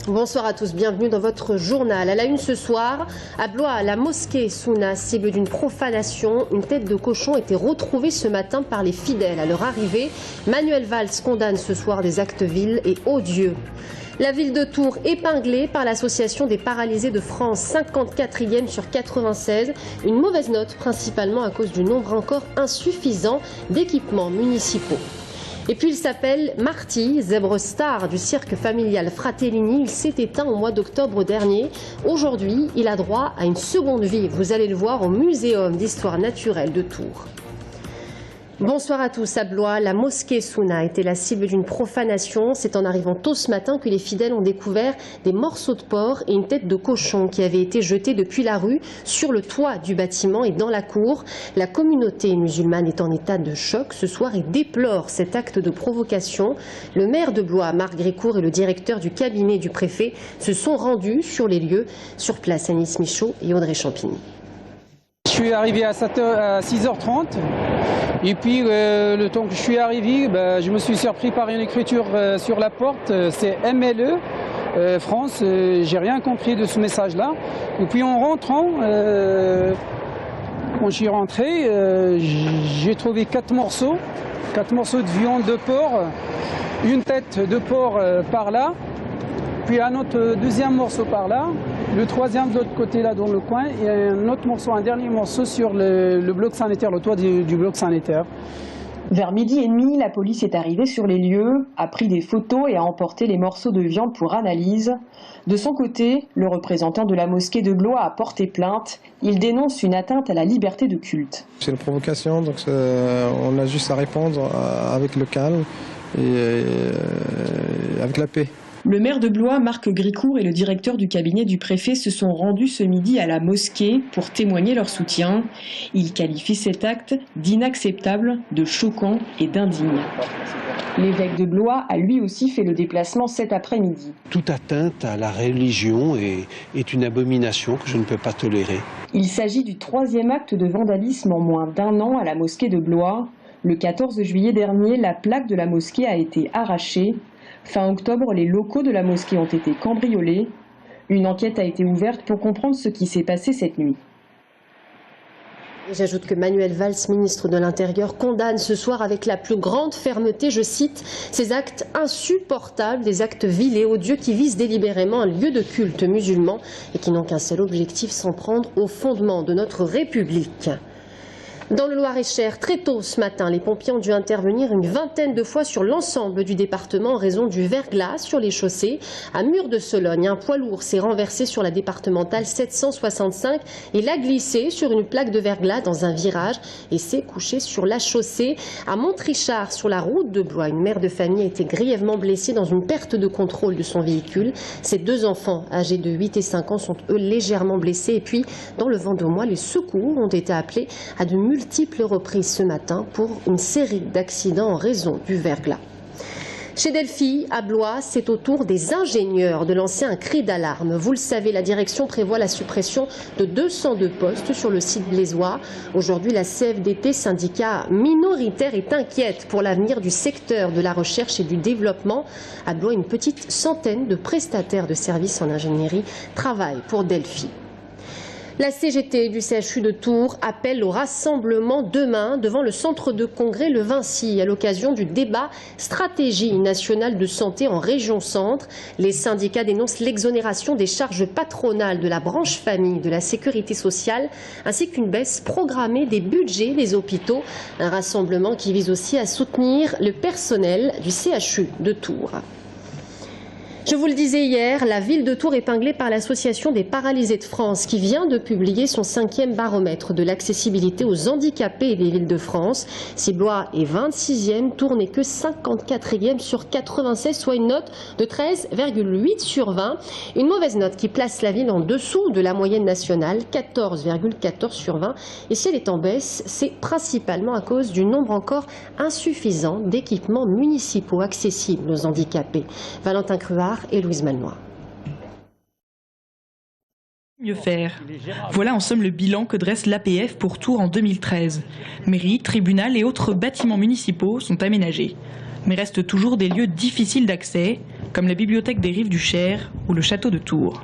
Bonsoir à tous, bienvenue dans votre journal. À la une ce soir, à Blois, la mosquée Souna, cible d'une profanation. Une tête de cochon a été retrouvée ce matin par les fidèles. À leur arrivée, Manuel Valls condamne ce soir des actes vils et odieux. La ville de Tours épinglée par l'association des paralysés de France, 54e sur 96. Une mauvaise note, principalement à cause du nombre encore insuffisant d'équipements municipaux. Et puis il s'appelle Marty, zèbre star du cirque familial Fratellini. Il s'est éteint au mois d'octobre dernier. Aujourd'hui, il a droit à une seconde vie. Vous allez le voir au Muséum d'histoire naturelle de Tours. Bonsoir à tous. À Blois, la mosquée Souna a été la cible d'une profanation. C'est en arrivant tôt ce matin que les fidèles ont découvert des morceaux de porc et une tête de cochon qui avaient été jetés depuis la rue sur le toit du bâtiment et dans la cour. La communauté musulmane est en état de choc ce soir et déplore cet acte de provocation. Le maire de Blois, Marc Grécourt, et le directeur du cabinet du préfet se sont rendus sur les lieux. Sur place, Anis Michaud et Audrey Champigny. Je suis arrivé à 6h30 et puis le temps que je suis arrivé, je me suis surpris par une écriture sur la porte, c'est MLE France, j'ai rien compris de ce message-là. Et puis en rentrant, quand je suis rentré, j'ai trouvé 4 morceaux de viande de porc, une tête de porc par là, puis un autre deuxième morceau par là. Le troisième de l'autre côté, là, dans le coin, et un autre morceau, un dernier morceau sur le bloc sanitaire, le toit du bloc sanitaire. Vers 12h30, la police est arrivée sur les lieux, a pris des photos et a emporté les morceaux de viande pour analyse. De son côté, le représentant de la mosquée de Blois a porté plainte. Il dénonce une atteinte à la liberté de culte. C'est une provocation, donc on a juste à répondre avec le calme et avec la paix. Le maire de Blois, Marc Grécourt, et le directeur du cabinet du préfet se sont rendus ce midi à la mosquée pour témoigner leur soutien. Ils qualifient cet acte d'inacceptable, de choquant et d'indigne. L'évêque de Blois a lui aussi fait le déplacement cet après-midi. Toute atteinte à la religion est une abomination que je ne peux pas tolérer. Il s'agit du 3e acte de vandalisme en moins d'1 an à la mosquée de Blois. Le 14 juillet dernier, la plaque de la mosquée a été arrachée. Fin octobre, les locaux de la mosquée ont été cambriolés. Une enquête a été ouverte pour comprendre ce qui s'est passé cette nuit. J'ajoute que Manuel Valls, ministre de l'Intérieur, condamne ce soir avec la plus grande fermeté, je cite, ces actes insupportables, des actes vils et odieux qui visent délibérément un lieu de culte musulman et qui n'ont qu'un seul objectif, s'en prendre aux fondements de notre République. Dans le Loir-et-Cher, très tôt ce matin, les pompiers ont dû intervenir une vingtaine de fois sur l'ensemble du département en raison du verglas sur les chaussées. À Mur-de-Sologne, un poids lourd s'est renversé sur la départementale 765. Il a glissé sur une plaque de verglas dans un virage et s'est couché sur la chaussée. À Montrichard, sur la route de Blois, une mère de famille a été grièvement blessée dans une perte de contrôle de son véhicule. Ses 2 enfants, âgés de 8 et 5 ans, sont eux légèrement blessés. Et puis, dans le Vendomois, les secours ont été appelés à de multiples reprises ce matin pour une série d'accidents en raison du verglas. Chez Delphi, à Blois, c'est au tour des ingénieurs de lancer un cri d'alarme. Vous le savez, la direction prévoit la suppression de 202 postes sur le site blésois. Aujourd'hui, la CFDT, syndicat minoritaire, est inquiète pour l'avenir du secteur de la recherche et du développement. À Blois, une petite centaine de prestataires de services en ingénierie travaillent pour Delphi. La CGT du CHU de Tours appelle au rassemblement demain devant le centre de congrès Le Vinci à l'occasion du débat stratégie nationale de santé en région centre. Les syndicats dénoncent l'exonération des charges patronales de la branche famille de la sécurité sociale ainsi qu'une baisse programmée des budgets des hôpitaux. Un rassemblement qui vise aussi à soutenir le personnel du CHU de Tours. Je vous le disais hier, la ville de Tours épinglée par l'Association des paralysés de France qui vient de publier son 5e baromètre de l'accessibilité aux handicapés des villes de France. Si Blois est 26e, Tours n'est que 54e sur 96, soit une note de 13,8 sur 20. Une mauvaise note qui place la ville en dessous de la moyenne nationale, 14,14 sur 20. Et si elle est en baisse, c'est principalement à cause du nombre encore insuffisant d'équipements municipaux accessibles aux handicapés. Valentin Cruard et Louise Malnois. Mieux faire. Voilà en somme le bilan que dresse l'APF pour Tours en 2013. Mairie, tribunal et autres bâtiments municipaux sont aménagés. Mais restent toujours des lieux difficiles d'accès, comme la bibliothèque des Rives du Cher ou le château de Tours.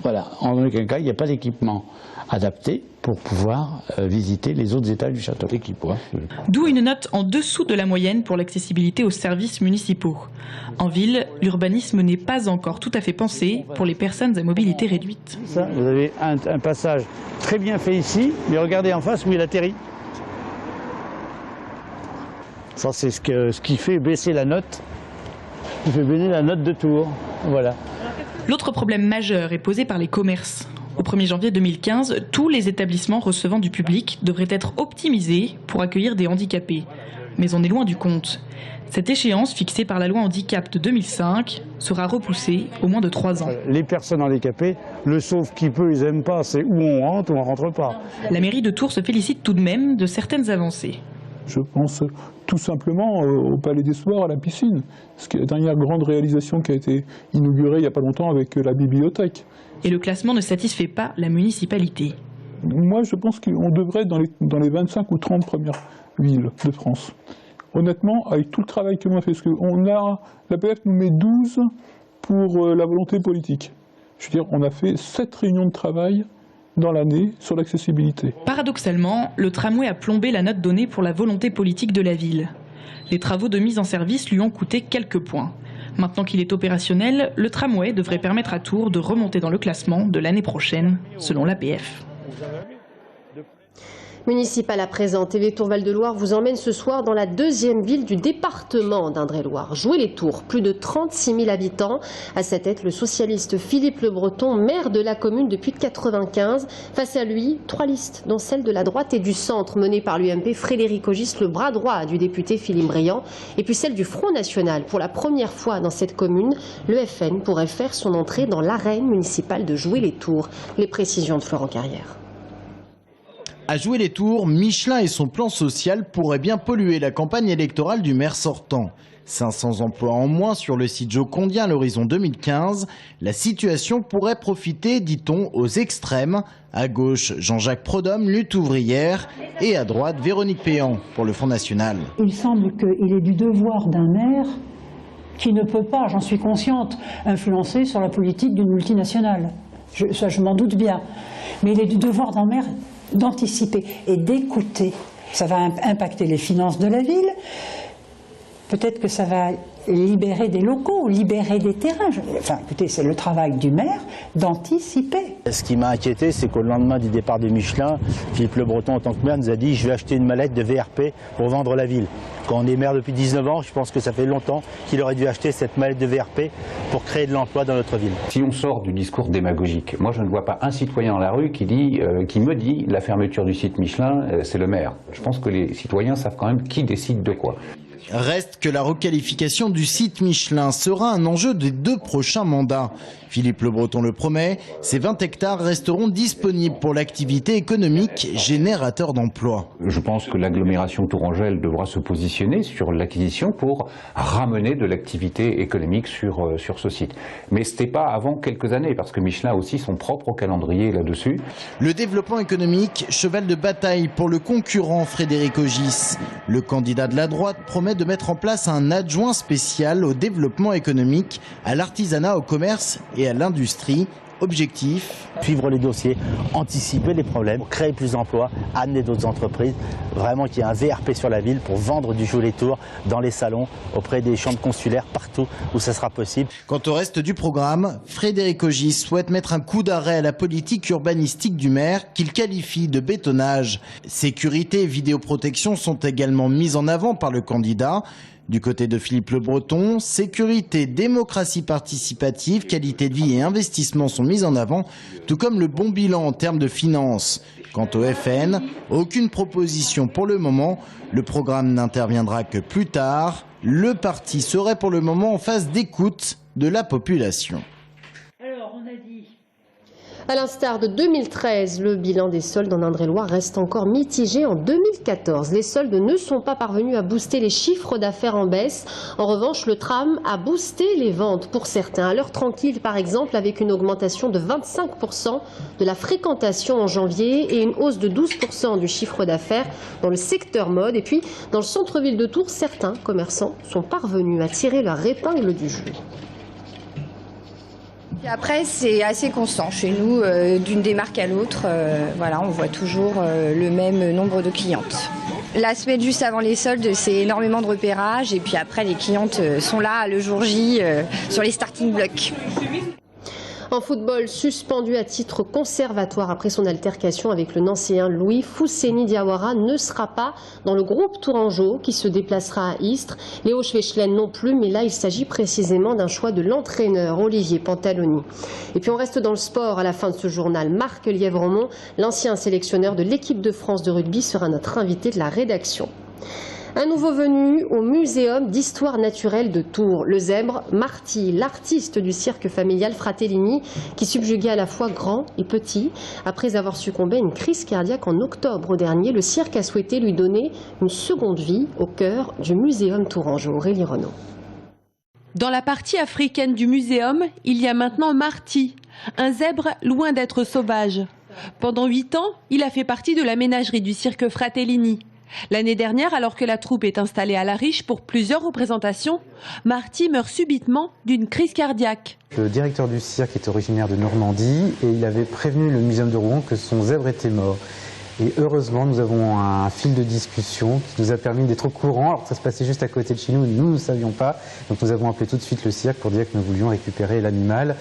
Voilà, en aucun cas, il n'y a pas d'équipement adapté pour pouvoir visiter les autres étages du château. D'où une note en dessous de la moyenne pour l'accessibilité aux services municipaux. En ville, l'urbanisme n'est pas encore tout à fait pensé pour les personnes à mobilité réduite. Ça, vous avez un passage très bien fait ici, mais regardez en face où il atterrit. Ça, c'est ce qui fait baisser la note. Il fait baisser la note de Tours. Voilà. L'autre problème majeur est posé par les commerces. Au 1er janvier 2015, tous les établissements recevant du public devraient être optimisés pour accueillir des handicapés. Mais on est loin du compte. Cette échéance, fixée par la loi handicap de 2005, sera repoussée au moins de 3 ans. Les personnes handicapées, le sauf qui peut, ils n'aiment pas, c'est où on rentre ou on rentre pas. La mairie de Tours se félicite tout de même de certaines avancées. Je pense tout simplement au Palais des Soirs, à la piscine. C'est la dernière grande réalisation qui a été inaugurée il n'y a pas longtemps avec la bibliothèque. Et le classement ne satisfait pas la municipalité. Moi, je pense qu'on devrait être dans les 25 ou 30 premières villes de France. Honnêtement, avec tout le travail que l'on a fait, parce que l'APF nous met 12 pour la volonté politique. Je veux dire, on a fait 7 réunions de travail dans l'année sur l'accessibilité. Paradoxalement, le tramway a plombé la note donnée pour la volonté politique de la ville. Les travaux de mise en service lui ont coûté quelques points. Maintenant qu'il est opérationnel, le tramway devrait permettre à Tours de remonter dans le classement de l'année prochaine, selon l'APF. Municipal à présent, TV Tours Val-de-Loire vous emmène ce soir dans la deuxième ville du département d'Indre-et-Loire. Joué-les-Tours, plus de 36 000 habitants. À sa tête, le socialiste Philippe Le Breton, maire de la commune depuis 1995. Face à lui, 3 listes, dont celle de la droite et du centre, menée par l'UMP Frédéric Ogis, le bras droit du député Philippe Briand, et puis celle du Front National. Pour la première fois dans cette commune, le FN pourrait faire son entrée dans l'arène municipale de Joué-les-Tours. Les précisions de Florent Carrière. À Joué-les-Tours, Michelin et son plan social pourraient bien polluer la campagne électorale du maire sortant. 500 emplois en moins sur le site jocondien à l'horizon 2015. La situation pourrait profiter, dit-on, aux extrêmes. À gauche, Jean-Jacques Prodhomme, lutte ouvrière, et à droite, Véronique Péan pour le Front National. Il semble qu'il est du devoir d'un maire qui ne peut pas, j'en suis consciente, influencer sur la politique d'une multinationale. Ça, je m'en doute bien. Mais il est du devoir d'un maire d'anticiper et d'écouter. Ça va impacter les finances de la ville. Peut-être que ça va libérer des locaux, libérer des terrains. Enfin, écoutez, c'est le travail du maire d'anticiper. Ce qui m'a inquiété, c'est qu'au lendemain du départ de Michelin, Philippe Le Breton, en tant que maire, nous a dit « je vais acheter une mallette de VRP pour vendre la ville ». Quand on est maire depuis 19 ans, je pense que ça fait longtemps qu'il aurait dû acheter cette mallette de VRP pour créer de l'emploi dans notre ville. Si on sort du discours démagogique, moi je ne vois pas un citoyen dans la rue qui me dit la fermeture du site Michelin, c'est le maire. Je pense que les citoyens savent quand même qui décide de quoi. Reste que la requalification du site Michelin sera un enjeu des 2 prochains mandats. Philippe Le Breton le promet, ces 20 hectares resteront disponibles pour l'activité économique générateur d'emplois. Je pense que l'agglomération Tourangelle devra se positionner sur l'acquisition pour ramener de l'activité économique sur ce site. Mais ce n'était pas avant quelques années, parce que Michelin a aussi son propre calendrier là-dessus. Le développement économique, cheval de bataille pour le concurrent Frédéric Ogis. Le candidat de la droite promet de mettre en place un adjoint spécial au développement économique, à l'artisanat, au commerce et à l'industrie. Objectif : suivre les dossiers, anticiper les problèmes, créer plus d'emplois, amener d'autres entreprises, vraiment qu'il y ait un VRP sur la ville pour vendre du Joué-les-Tours dans les salons, auprès des chambres consulaires, partout où ça sera possible. Quant au reste du programme, Frédéric Ogis souhaite mettre un coup d'arrêt à la politique urbanistique du maire qu'il qualifie de bétonnage. Sécurité et vidéoprotection sont également mises en avant par le candidat. Du côté de Philippe Le Breton, sécurité, démocratie participative, qualité de vie et investissement sont mis en avant, tout comme le bon bilan en termes de finances. Quant au FN, aucune proposition pour le moment. Le programme n'interviendra que plus tard. Le parti serait pour le moment en phase d'écoute de la population. Alors, on a dit... À l'instar de 2013, le bilan des soldes en Indre-et-Loire reste encore mitigé en 2014. Les soldes ne sont pas parvenus à booster les chiffres d'affaires en baisse. En revanche, le tram a boosté les ventes pour certains. À l'heure tranquille, par exemple, avec une augmentation de 25% de la fréquentation en janvier et une hausse de 12% du chiffre d'affaires dans le secteur mode. Et puis, dans le centre-ville de Tours, certains commerçants sont parvenus à tirer leur épingle du jeu. Et après, c'est assez constant chez nous, d'une démarque à l'autre. Voilà, on voit toujours le même nombre de clientes. La semaine juste avant les soldes, c'est énormément de repérage. Et puis après, les clientes sont là le jour J sur les starting blocks. En football, suspendu à titre conservatoire après son altercation avec le Nancéen Louis, Fousseni Diawara ne sera pas dans le groupe tourangeau qui se déplacera à Istres. Léo Schwechlen non plus, mais là il s'agit précisément d'un choix de l'entraîneur Olivier Pantaloni. Et puis on reste dans le sport à la fin de ce journal. Marc Lièvremont, l'ancien sélectionneur de l'équipe de France de rugby, sera notre invité de la rédaction. Un nouveau venu au Muséum d'histoire naturelle de Tours, le zèbre Marty, l'artiste du cirque familial Fratellini, qui subjuguait à la fois grand et petit. Après avoir succombé à une crise cardiaque en octobre dernier, le cirque a souhaité lui donner une seconde vie au cœur du Muséum tourangeau. Aurélie Renaud. Dans la partie africaine du muséum, il y a maintenant Marty, un zèbre loin d'être sauvage. Pendant 8 ans, il a fait partie de la ménagerie du cirque Fratellini. L'année dernière, alors que la troupe est installée à La Riche pour plusieurs représentations, Marty meurt subitement d'une crise cardiaque. Le directeur du cirque est originaire de Normandie et il avait prévenu le muséum de Rouen que son zèbre était mort. Et heureusement, nous avons un fil de discussion qui nous a permis d'être au courant. Alors ça se passait juste à côté de chez nous, nous ne savions pas. Donc nous avons appelé tout de suite le cirque pour dire que nous voulions récupérer l'animal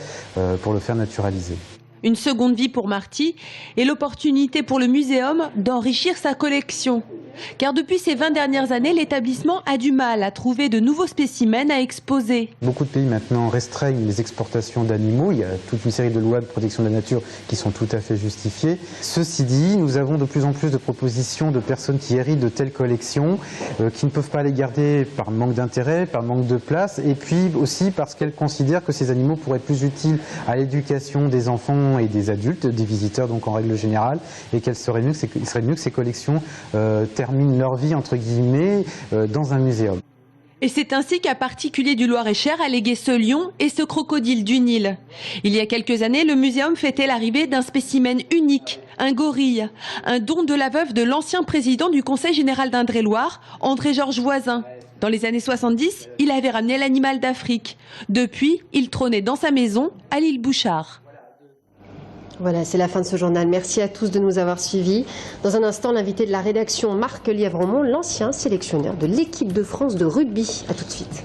pour le faire naturaliser. Une seconde vie pour Marty et l'opportunité pour le muséum d'enrichir sa collection. Car depuis ces 20 dernières années, l'établissement a du mal à trouver de nouveaux spécimens à exposer. Beaucoup de pays maintenant restreignent les exportations d'animaux. Il y a toute une série de lois de protection de la nature qui sont tout à fait justifiées. Ceci dit, nous avons de plus en plus de propositions de personnes qui héritent de telles collections, qui ne peuvent pas les garder par manque d'intérêt, par manque de place, et puis aussi parce qu'elles considèrent que ces animaux pourraient être plus utiles à l'éducation des enfants et des adultes, des visiteurs donc en règle générale, et qu'il serait mieux que ces collections terminent leur vie entre guillemets dans un muséum. Et c'est ainsi qu'un particulier du Loir-et-Cher a légué ce lion et ce crocodile du Nil. Il y a quelques années, le muséum fêtait l'arrivée d'un spécimen unique, un gorille, un don de la veuve de l'ancien président du Conseil général d'Indre-et-Loire, André-Georges Voisin. Dans les années 70, il avait ramené l'animal d'Afrique. Depuis, il trônait dans sa maison à l'île Bouchard. Voilà, c'est la fin de ce journal. Merci à tous de nous avoir suivis. Dans un instant, l'invité de la rédaction, Marc Lièvremont, l'ancien sélectionneur de l'équipe de France de rugby. À tout de suite.